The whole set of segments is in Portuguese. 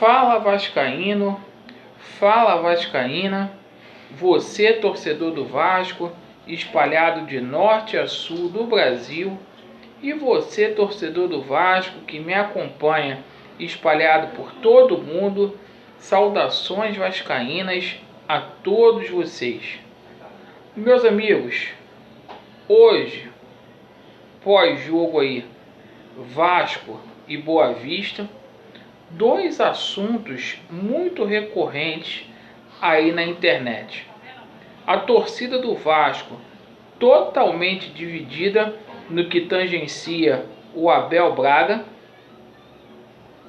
Fala vascaíno, fala vascaína, você torcedor do Vasco, espalhado de norte a sul do Brasil, e você torcedor do Vasco que me acompanha, espalhado por todo o mundo, saudações vascaínas a todos vocês. Meus amigos, hoje, pós-jogo aí, Vasco e Boa Vista, dois assuntos muito recorrentes aí na internet. A torcida do Vasco totalmente dividida no que tangencia o Abel Braga.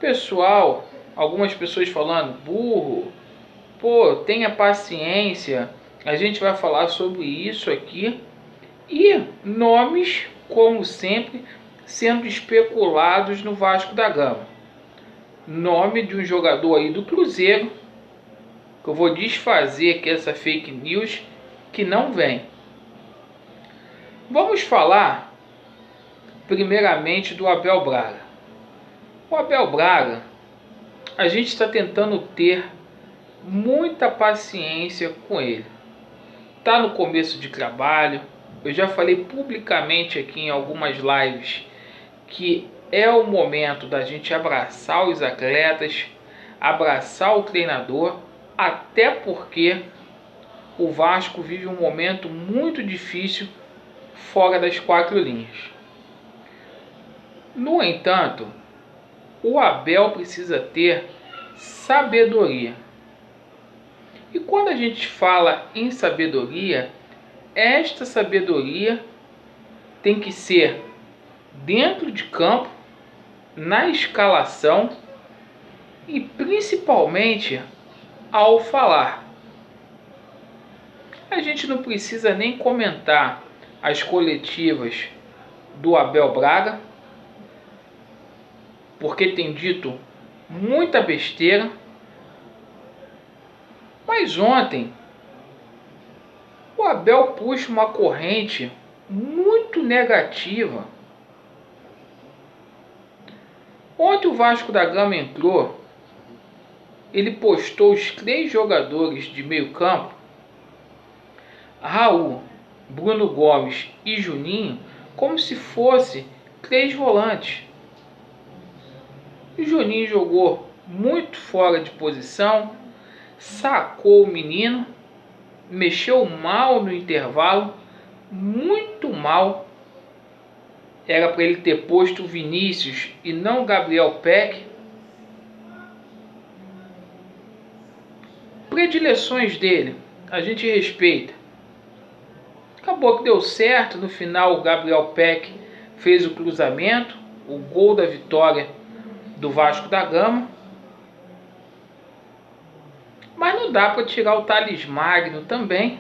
Pessoal, algumas pessoas falando, burro, tenha paciência, a gente vai falar sobre isso aqui. E nomes, como sempre, sendo especulados no Vasco da Gama. Nome de um jogador aí do Cruzeiro, que eu vou desfazer aqui essa fake news, que não vem. Vamos falar primeiramente do Abel Braga. O Abel Braga, a gente está tentando ter muita paciência com ele. Está no começo de trabalho. Eu já falei publicamente aqui em algumas lives que é o momento da gente abraçar os atletas, abraçar o treinador, até porque o Vasco vive um momento muito difícil fora das quatro linhas. No entanto, o Abel precisa ter sabedoria. E quando a gente fala em sabedoria, esta sabedoria tem que ser dentro de campo, na escalação e principalmente ao falar. A gente não precisa nem comentar as coletivas do Abel Braga, porque tem dito muita besteira. Mas ontem o Abel puxa uma corrente muito negativa. Ontem o Vasco da Gama entrou, ele postou os 3 jogadores de meio campo, Raul, Bruno Gomes e Juninho, como se fosse 3 volantes. O Juninho jogou muito fora de posição, sacou o menino, mexeu mal no intervalo, muito mal. Era para ele ter posto o Vinícius e não o Gabriel Peck. Predileções dele, a gente respeita. Acabou que deu certo, no final o Gabriel Peck fez o cruzamento, o gol da vitória do Vasco da Gama. Mas não dá para tirar o Thales Magno também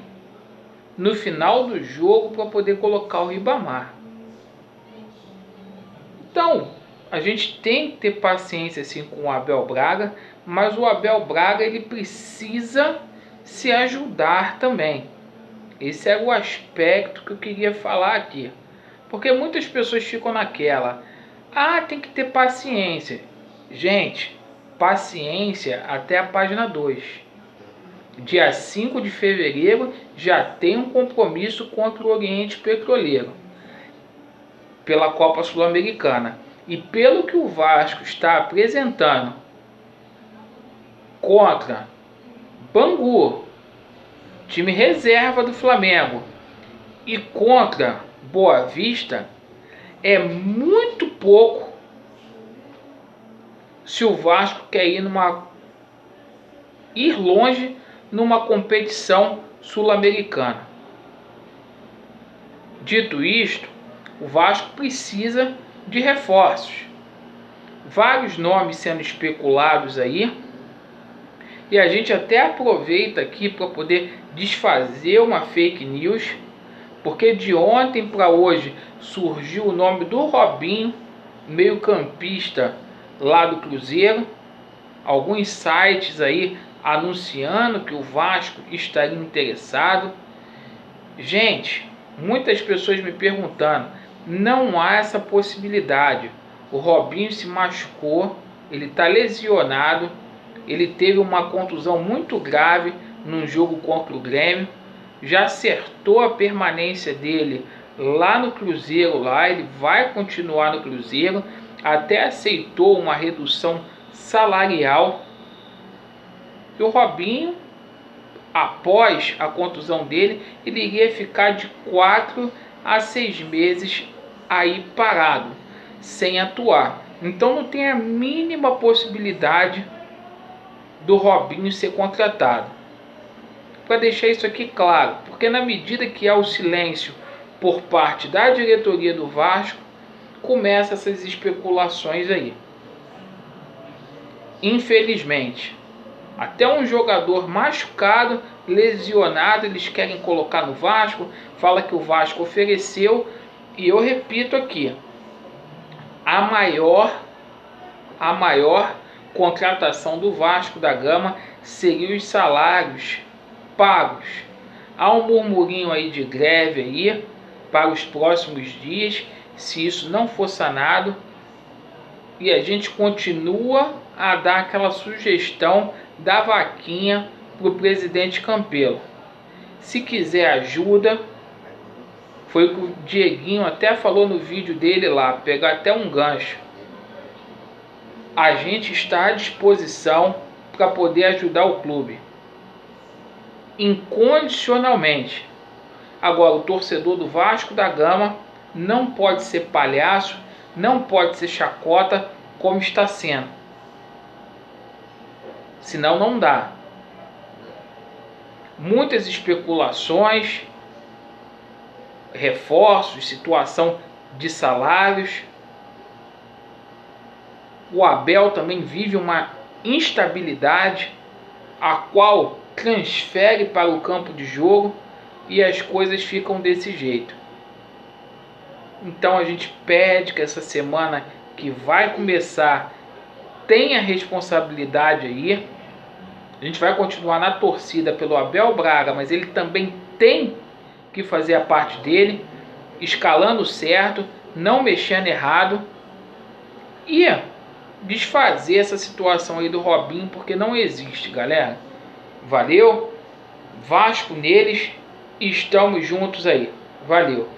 no final do jogo para poder colocar o Ribamar. Então, a gente tem que ter paciência assim com o Abel Braga, mas o Abel Braga ele precisa se ajudar também. Esse é o aspecto que eu queria falar aqui. Porque muitas pessoas ficam naquela, tem que ter paciência. Gente, paciência até a página 2. Dia 5 de fevereiro já tem um compromisso contra o Oriente Petroleiro pela Copa Sul-Americana. E pelo que o Vasco está apresentando contra Bangu, time reserva do Flamengo, e contra Boa Vista, é muito pouco se o Vasco quer ir longe numa competição sul-americana. Dito isto, o Vasco precisa de reforços. Vários nomes sendo especulados aí. E a gente até aproveita aqui para poder desfazer uma fake news. Porque de ontem para hoje surgiu o nome do Robinho, meio campista lá do Cruzeiro. Alguns sites aí anunciando que o Vasco estaria interessado. Gente, muitas pessoas me perguntando, não há essa possibilidade. O Robinho se machucou, ele está lesionado, Ele teve uma contusão muito grave num jogo contra o Grêmio. Já acertou a permanência dele lá no Cruzeiro, lá ele vai continuar no Cruzeiro, até aceitou uma redução salarial. E o Robinho, após a contusão dele, ele iria ficar de 4 a 6 meses aí parado, sem atuar. Então não tem a mínima possibilidade do Robinho ser contratado. Para deixar isso aqui claro, porque na medida que há o silêncio por parte da diretoria do Vasco, começam essas especulações aí. Infelizmente, até um jogador machucado, lesionado, eles querem colocar no Vasco, fala que o Vasco ofereceu, e eu repito aqui, a maior contratação do Vasco da Gama seria os salários pagos. Há um murmurinho aí de greve aí para os próximos dias, se isso não for sanado, e a gente continua a dar aquela sugestão da vaquinha para o presidente Campelo. Se quiser ajuda, foi o que o Dieguinho até falou no vídeo dele lá, pegar até um gancho. A gente está à disposição para poder ajudar o clube, incondicionalmente. Agora, o torcedor do Vasco da Gama não pode ser palhaço, não pode ser chacota como está sendo. Senão não dá. Muitas especulações, reforços, situação de salários. O Abel também vive uma instabilidade, a qual transfere para o campo de jogo, e as coisas ficam desse jeito. Então a gente pede que essa semana que vai começar tenha responsabilidade aí. A gente vai continuar na torcida pelo Abel Braga, mas ele também tem que fazer a parte dele, escalando certo, não mexendo errado, e desfazer essa situação aí do Robinho, porque não existe, galera. Valeu, Vasco neles, estamos juntos aí. Valeu.